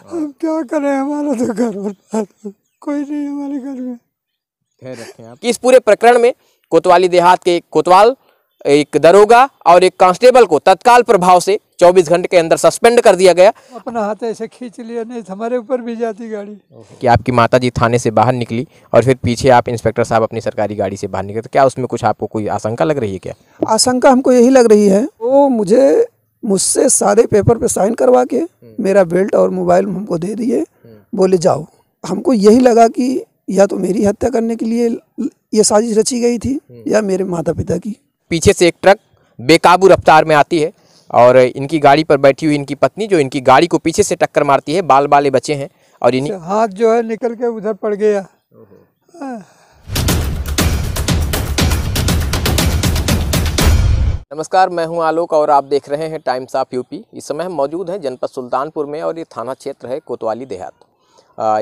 हम क्या करें, हमारा तो घर बर्बाद हो, कोई नहीं हमारे घर में। खैर रखें आप। इस पूरे प्रकरण में कोतवाली देहात के कोतवाल, एक दरोगा और एक कांस्टेबल को तत्काल प्रभाव से 24 घंटे के अंदर सस्पेंड कर दिया गया। अपना हाथ ऐसे खींच लिया, नहीं तो हमारे ऊपर भी जाती गाड़ी। कि आपकी माताजी थाने से बाहर निकली और फिर पीछे आप इंस्पेक्टर साहब अपनी सरकारी गाड़ी से बाहर निकले, तो क्या उसमें कुछ आपको कोई आशंका लग रही है क्या? आशंका हमको यही लग रही है, वो मुझसे सादे पेपर पे साइन करवा के मेरा बेल्ट और मोबाइल हमको दे दिए, बोले जाओ। हमको यही लगा कि या तो मेरी हत्या करने के लिए ये साजिश रची गई थी या मेरे माता पिता की। पीछे से एक ट्रक बेकाबू रफ्तार में आती है और इनकी गाड़ी पर बैठी हुई इनकी पत्नी जो इनकी गाड़ी को पीछे से टक्कर मारती है, बाल बाले बचे हैं और इन्हीं हाथ जो है निकल के उधर पड़ गया। नमस्कार, मैं हूं आलोक और आप देख रहे हैं टाइम्स ऑफ यूपी। इस समय हम मौजूद हैं जनपद सुल्तानपुर में और ये थाना क्षेत्र है कोतवाली देहात।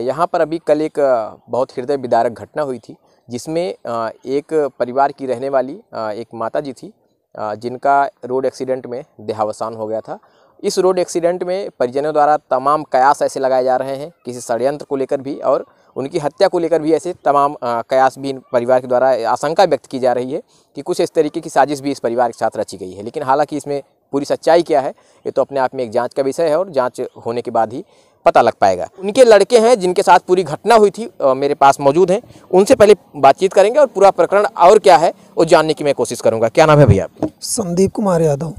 यहाँ पर अभी कल एक बहुत हृदय विदारक घटना हुई थी, जिसमें एक परिवार की रहने वाली एक माताजी थी, जिनका रोड एक्सीडेंट में देहावसान हो गया था। इस रोड एक्सीडेंट में परिजनों द्वारा तमाम कयास ऐसे लगाए जा रहे हैं, किसी षड्यंत्र को लेकर भी और उनकी हत्या को लेकर भी ऐसे तमाम कयास भी परिवार के द्वारा आशंका व्यक्त की जा रही है कि कुछ इस तरीके की साजिश भी इस परिवार के साथ रची गई है। लेकिन हालांकि इसमें पूरी सच्चाई क्या है ये तो अपने आप में एक जांच का विषय है और जांच होने के बाद ही पता लग पाएगा। उनके लड़के हैं जिनके साथ पूरी घटना हुई थी, मेरे पास मौजूद हैं, उनसे पहले बातचीत करेंगे और पूरा प्रकरण और क्या है वो जानने की मैं कोशिश करूँगा। क्या नाम है भैया? संदीप कुमार यादव।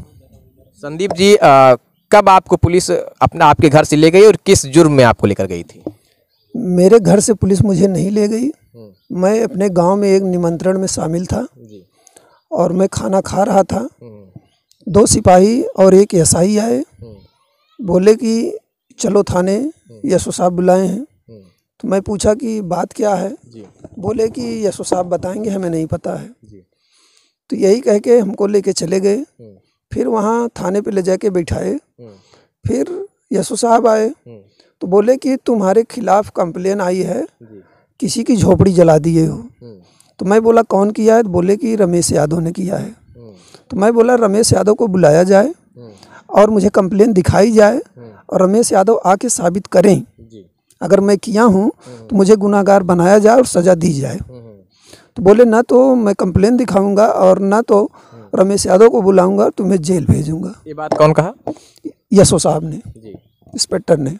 संदीप जी, कब आपको पुलिस आपके घर से ले गई और किस जुर्म में आपको लेकर गई थी? मेरे घर से पुलिस मुझे नहीं ले गई, मैं अपने गांव में एक निमंत्रण में शामिल था और मैं खाना खा रहा था। 2 सिपाही और एक एसआई आए, बोले कि चलो थाने, यशो साहब बुलाए हैं। तो मैं पूछा कि बात क्या है? बोले कि यशो साहब बताएंगे, हमें नहीं पता है। तो यही कह के हमको लेके चले गए। फिर वहाँ थाने पे ले जाके बैठाए। फिर यशो साहब आए तो बोले कि तुम्हारे खिलाफ कंप्लेन आई है, किसी की झोपड़ी जला दिए हो। तो मैं बोला कौन किया है? तो बोले कि रमेश यादव ने किया है। तो मैं बोला रमेश यादव को बुलाया जाए और मुझे कंप्लेन दिखाई जाए और रमेश यादव आके साबित करें, अगर मैं किया हूँ तो मुझे गुनाहगार बनाया जाए और सज़ा दी जाए। तो बोले ना तो मैं कंप्लेन दिखाऊंगा और ना तो रमेश यादव को बुलाऊंगा, तुम्हें जेल भेजूंगा। ये बात कौन कहा? यशो साहब ने, इंस्पेक्टर ने।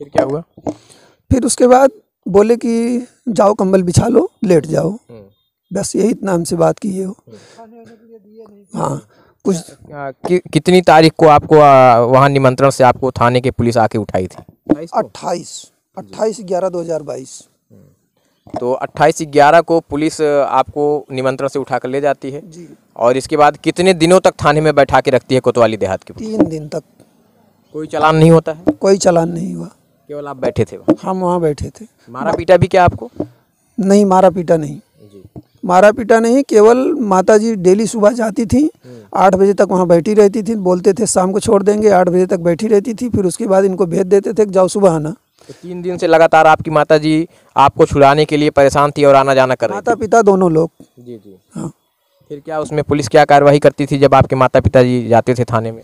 फिर क्या हुआ? फिर उसके बाद बोले कि जाओ कंबल बिछा लो, लेट जाओ। बस यही इतना हमसे बात की हो। हाँ, कुछ कितनी तारीख को आपको वहाँ निमंत्रण से आपको थाने के पुलिस आके उठाई थी? 28/11/2022। तो 28/11 को पुलिस आपको निमंत्रण से उठाकर ले जाती है जी। और इसके बाद कितने दिनों तक थाने में बैठा के रखती है कोतवाली देहात की? 3 दिन तक। कोई चालान नहीं होता है? कोई चालान नहीं हुआ। केवल आप बैठे थे वहाँ? हम वहाँ बैठे थे। मारा पीटा भी क्या आपको? नहीं, मारा पीटा नहीं। मारा पीटा नहीं, केवल माताजी डेली सुबह जाती थी, 8 बजे तक वहाँ बैठी रहती थी, बोलते थे शाम को छोड़ देंगे, 8 बजे तक बैठी रहती थी। फिर उसके बाद इनको भेज देते थे कि जाओ सुबह आना। तो 3 दिन से लगातार आपकी माताजी आपको छुड़ाने के लिए परेशान थी और आना जाना कर रही थी? माता पिता दोनों लोग। जी जी। हाँ। फिर क्या उसमें पुलिस क्या कार्रवाई करती थी जब आपके माता पिताजी जाते थे थाने में?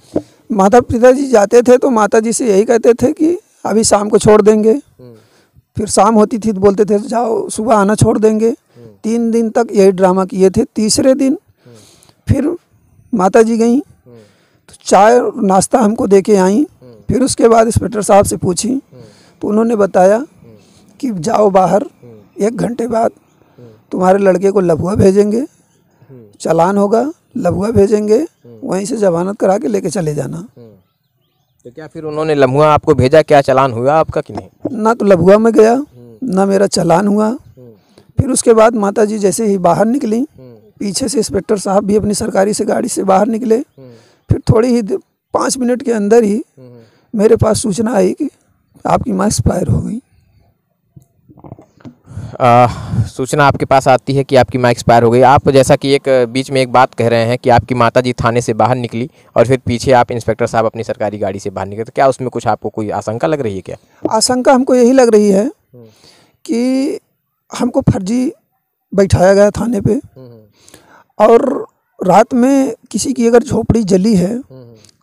माता पिताजी जाते थे तो माताजी से यही कहते थे कि अभी शाम को छोड़ देंगे। फिर शाम होती थी तो बोलते थे जाओ सुबह आना, छोड़ देंगे। 3 दिन तक यही ड्रामा किए थे। तीसरे दिन फिर माताजी गई तो चाय नाश्ता हमको दे के आई। फिर उसके बाद इंस्पेक्टर साहब से पूछी तो उन्होंने बताया कि जाओ बाहर, 1 घंटे बाद तुम्हारे लड़के को लभुआ भेजेंगे, चालान होगा, लभुआ भेजेंगे, वहीं से जमानत करा के लेके चले जाना। तो क्या फिर उन्होंने लम्हुआ आपको भेजा? क्या चालान हुआ आपका कि नहीं? ना तो लभुआ में गया ना मेरा चालान हुआ। फिर उसके बाद माताजी जैसे ही बाहर निकली, पीछे से इंस्पेक्टर साहब भी अपनी सरकारी से गाड़ी से बाहर निकले। फिर थोड़ी ही 5 मिनट के अंदर ही मेरे पास सूचना आई कि आपकी माँ एक्सपायर हो गई। सूचना आपके पास आती है कि आपकी माँ एक्सपायर हो गई। आप जैसा कि एक बीच में एक बात कह रहे हैं कि आपकी माताजी थाने से बाहर निकली और फिर पीछे आप इंस्पेक्टर साहब अपनी सरकारी गाड़ी से बाहर निकले, तो क्या उसमें कुछ आपको कोई आशंका लग रही है क्या? आशंका हमको यही लग रही है कि हमको फर्जी बैठाया गया थाने पे और रात में किसी की अगर झोपड़ी जली है,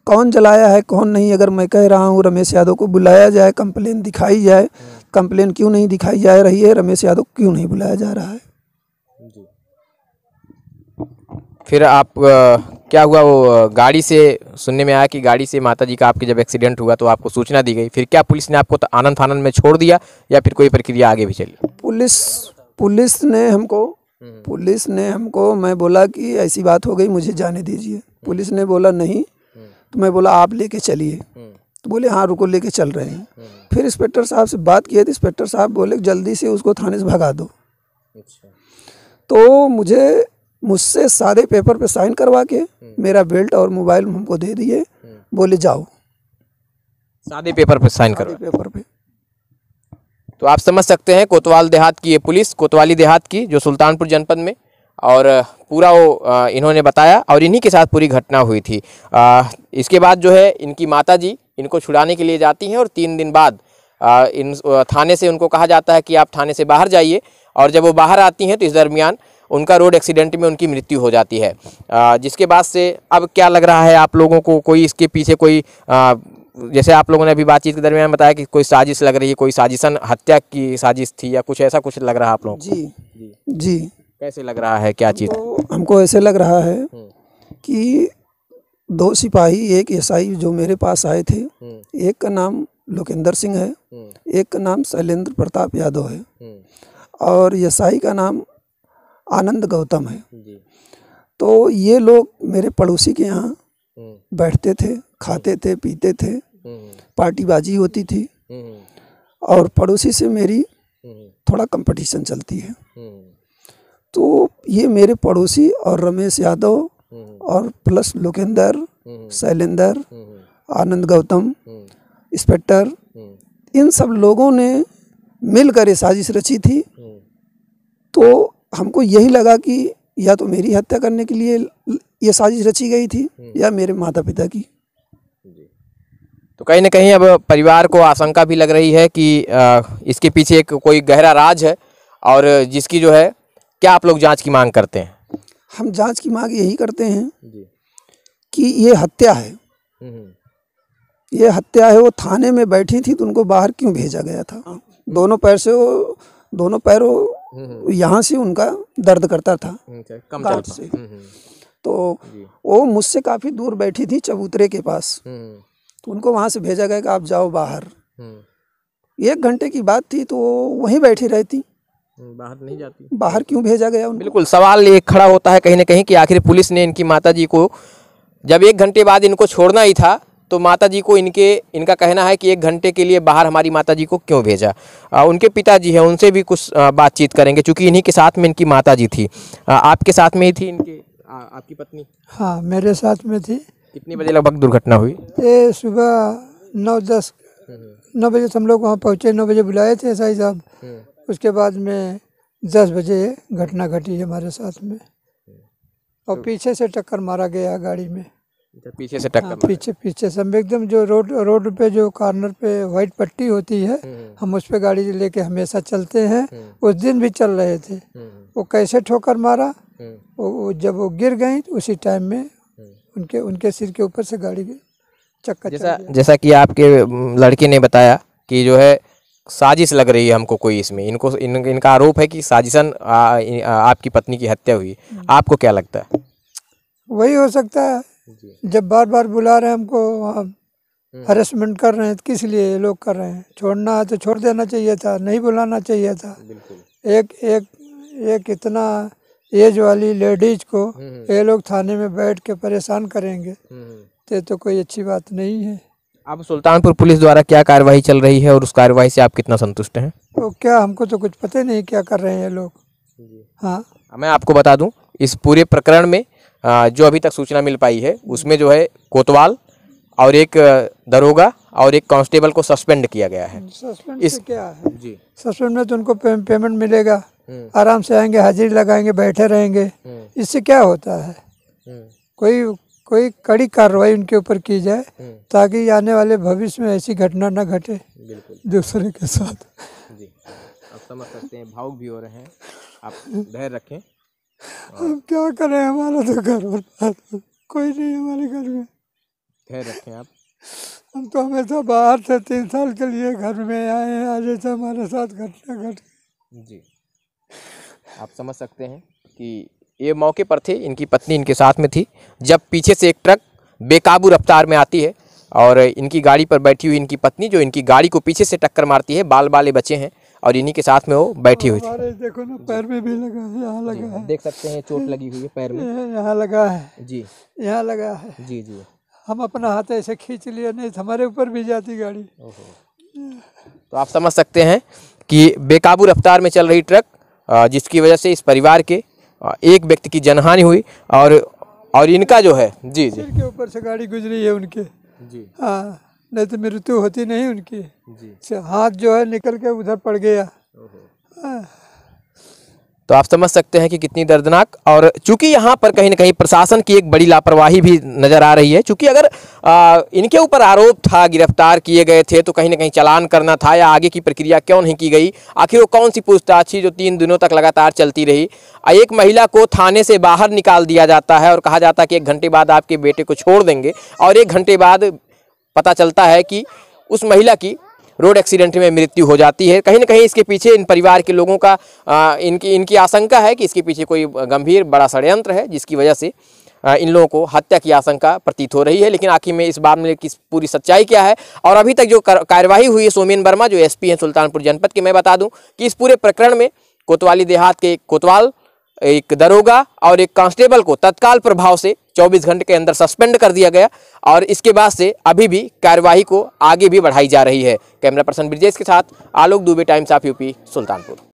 कौन जलाया है कौन नहीं, अगर मैं कह रहा हूँ रमेश यादव को बुलाया जाए, कंप्लेन दिखाई जाए, कंप्लेन क्यों नहीं दिखाई जा रही है, रमेश यादव क्यों नहीं बुलाया जा रहा है। फिर आप क्या हुआ, वो गाड़ी से सुनने में आया कि गाड़ी से माताजी का आपके जब एक्सीडेंट हुआ तो आपको सूचना दी गई, फिर क्या पुलिस ने आपको तो आनंद फानन में छोड़ दिया या फिर कोई प्रक्रिया आगे भी चली? पुलिस ने हमको मैं बोला कि ऐसी बात हो गई, मुझे जाने दीजिए। पुलिस ने बोला नहीं, तो मैं बोला आप लेके चलिए, तो बोले हाँ रुको लेके चल रहे हैं। फिर इंस्पेक्टर साहब से बात किए तो इंस्पेक्टर साहब बोले जल्दी से उसको थाने से भगा दो। तो मुझसे सादे पेपर पे साइन करवा के मेरा बेल्ट और मोबाइल हमको दे दिए, बोले जाओ। सादे पेपर पे साइन करो? पेपर पे। तो आप समझ सकते हैं कोतवाल देहात की ये पुलिस, कोतवाली देहात की जो सुल्तानपुर जनपद में, और पूरा वो इन्होंने बताया और इन्हीं के साथ पूरी घटना हुई थी। इसके बाद जो है इनकी माताजी इनको छुड़ाने के लिए जाती हैं और 3 दिन बाद इन थाने से उनको कहा जाता है कि आप थाने से बाहर जाइए, और जब वो बाहर आती हैं तो इस दरमियान उनका रोड एक्सीडेंट में उनकी मृत्यु हो जाती है। जिसके बाद से अब क्या लग रहा है आप लोगों को, कोई इसके पीछे कोई जैसे आप लोगों ने अभी बातचीत के दरमियान बताया कि कोई साजिश लग रही है, कोई साजिशन हत्या की साजिश थी या कुछ ऐसा कुछ लग रहा है आप लोगों को? जी कैसे लग रहा है, क्या चीज़? तो हमको ऐसे लग रहा है कि 2 सिपाही एक एसआई जो मेरे पास आए थे, एक का नाम लोकेंद्र सिंह है, एक का नाम शैलेंद्र प्रताप यादव है, और एसआई का नाम आनंद गौतम है। तो ये लोग मेरे पड़ोसी के यहाँ बैठते थे, खाते थे, पीते थे, पार्टीबाजी होती थी, और पड़ोसी से मेरी थोड़ा कंपटीशन चलती है। तो ये मेरे पड़ोसी और रमेश यादव और प्लस लोकेंद्र, शैलेंद्र, आनंद गौतम, इंस्पेक्टर, इन सब लोगों ने मिलकर ये साजिश रची थी। तो हमको यही लगा कि या तो मेरी हत्या करने के लिए ये साजिश रची गई थी या मेरे माता पिता की। तो कहीं ना कहीं अब परिवार को आशंका भी लग रही है कि इसके पीछे एक कोई गहरा राज है, और जिसकी जो है, क्या आप लोग जांच की मांग करते हैं? हम जांच की मांग यही करते हैं कि ये हत्या है, ये हत्या है। वो थाने में बैठी थी तो उनको बाहर क्यों भेजा गया था? दोनों पैरों यहाँ से उनका दर्द करता था, गांठ से। तो वो मुझसे काफ़ी दूर बैठी थी चबूतरे के पास, तो उनको वहाँ से भेजा गया कि आप जाओ बाहर। 1 घंटे की बात थी तो वहीं बैठी रहती, बाहर नहीं जाती। बाहर क्यों भेजा गया उनको? बिल्कुल सवाल ये खड़ा होता है कहीं ना कहीं कि आखिर पुलिस ने इनकी माताजी को जब 1 घंटे बाद इनको छोड़ना ही था तो माताजी को इनका कहना है कि 1 घंटे के लिए बाहर हमारी माताजी को क्यों भेजा। उनके पिताजी हैं, उनसे भी कुछ बातचीत करेंगे, क्योंकि इन्हीं के साथ में इनकी माताजी थी। आपके साथ में ही थी इनके आपकी पत्नी? हाँ मेरे साथ में थी। कितने बजे लगभग दुर्घटना हुई? ये सुबह 9 बजे हम लोग वहाँ पहुँचे, 9 बजे बुलाए थे एसआई साहब। उसके बाद में 10 बजे घटना घटी हमारे साथ में, और पीछे से टक्कर मारा गया गाड़ी में। पीछे से टक्कर? पीछे से एकदम जो रोड पे जो कॉर्नर पे वाइट पट्टी होती है, हम उस पे गाड़ी लेके हमेशा चलते हैं, उस दिन भी चल रहे थे। वो कैसे ठोकर मारा, वो जब वो गिर गई तो उसी टाइम में उनके सिर के ऊपर से गाड़ी चक्का जैसा कि आपके लड़के ने बताया कि जो है साजिश लग रही है हमको कोई इसमें, इनका आरोप है कि साजिशन आपकी पत्नी की हत्या हुई। आपको क्या लगता है? वही हो सकता है, जब बार बार बुला रहे हैं हमको, हरेसमेंट कर रहे हैं, तो किस लिए ये लोग कर रहे हैं? छोड़ना है तो छोड़ देना चाहिए था, नहीं बुलाना चाहिए था। एक इतना एज वाली लेडीज को ये लोग थाने में बैठ के परेशान करेंगे तो कोई अच्छी बात नहीं है। अब सुल्तानपुर पुलिस द्वारा क्या कार्रवाई चल रही है और उस कार्रवाई से आप कितना संतुष्ट हैं? तो क्या, हमको तो कुछ पता नहीं क्या कर रहे हैं ये लोग। हाँ, मैं आपको बता दूं, इस पूरे प्रकरण में जो अभी तक सूचना मिल पाई है उसमें जो है कोतवाल और एक दरोगा और एक कांस्टेबल को सस्पेंड किया गया है। सस्पेंड से क्या है जी? सस्पेंड में तो उनको पेमेंट मिलेगा, आराम से आएंगे, हाजिरी लगाएंगे, बैठे रहेंगे। इससे क्या होता है? कोई कड़ी कार्रवाई उनके ऊपर की जाए ताकि आने वाले भविष्य में ऐसी घटना न घटे दूसरे के साथ। जी, आप समझ सकते हैं, भावुक भी हो रहे हैं, आप धैर्य रखें। हम क्या करें, हमारा तो घर बर्बाद, कोई नहीं हमारे घर में। खैर रखें आप। हम तो हमेशा बाहर से 3 साल के लिए घर में आए हैं, आज ऐसा हमारे साथ घटना घट जी, आप समझ सकते हैं कि ये मौके पर थे, इनकी पत्नी इनके साथ में थी, जब पीछे से एक ट्रक बेकाबू रफ्तार में आती है और इनकी गाड़ी पर बैठी हुई इनकी पत्नी जो इनकी गाड़ी को पीछे से टक्कर मारती है, बाल बाले बचे हैं और इन्हीं के साथ में वो बैठी हुई थी। हमारे देखो ना पैर में भी लगा है, यहाँ लगा है, देख सकते हैं चोट लगी हुई है पैर में। यहाँ लगा है जी यहाँ लगा है। जी जी। हम अपना हाथ ऐसे खींच लिए, नहीं तो हमारे ऊपर भी जाती गाड़ी। तो आप समझ सकते हैं कि बेकाबू रफ्तार में चल रही ट्रक जिसकी वजह से इस परिवार के एक व्यक्ति की जनहानि हुई और इनका जो है जी जी सिर के ऊपर से गाड़ी गुजरी है उनके। जी हाँ, नहीं तो मृत्यु होती नहीं उनकी। जी। हाथ जो है निकल के उधर पड़ गया। हाँ। तो आप समझ सकते हैं कि कितनी दर्दनाक। और चूंकि यहाँ पर कहीं ना कहीं प्रशासन की एक बड़ी लापरवाही भी नज़र आ रही है, चूंकि अगर इनके ऊपर आरोप था, गिरफ्तार किए गए थे, तो कहीं ना कहीं चालान करना था या आगे की प्रक्रिया क्यों नहीं की गई। आखिर वो कौन सी पूछताछ थी जो 3 दिनों तक लगातार चलती रही। एक महिला को थाने से बाहर निकाल दिया जाता है और कहा जाता है कि 1 घंटे बाद आपके बेटे को छोड़ देंगे, और 1 घंटे बाद पता चलता है कि उस महिला की रोड एक्सीडेंट में मृत्यु हो जाती है। कहीं ना कहीं इसके पीछे इन परिवार के लोगों का इनकी आशंका है कि इसके पीछे कोई गंभीर बड़ा षड्यंत्र है, जिसकी वजह से इन लोगों को हत्या की आशंका प्रतीत हो रही है। लेकिन आखिर में इस मामले की पूरी सच्चाई क्या है और अभी तक जो कार्यवाही हुई है, सोमेन वर्मा जो एसपी हैं सुल्तानपुर जनपद के, मैं बता दूं कि इस पूरे प्रकरण में कोतवाली देहात के कोतवाल, एक दरोगा और एक कांस्टेबल को तत्काल प्रभाव से 24 घंटे के अंदर सस्पेंड कर दिया गया और इसके बाद से अभी भी कार्यवाही को आगे भी बढ़ाई जा रही है। कैमरा पर्सन ब्रिजेश के साथ आलोक दुबे, टाइम्स ऑफ यूपी, सुल्तानपुर।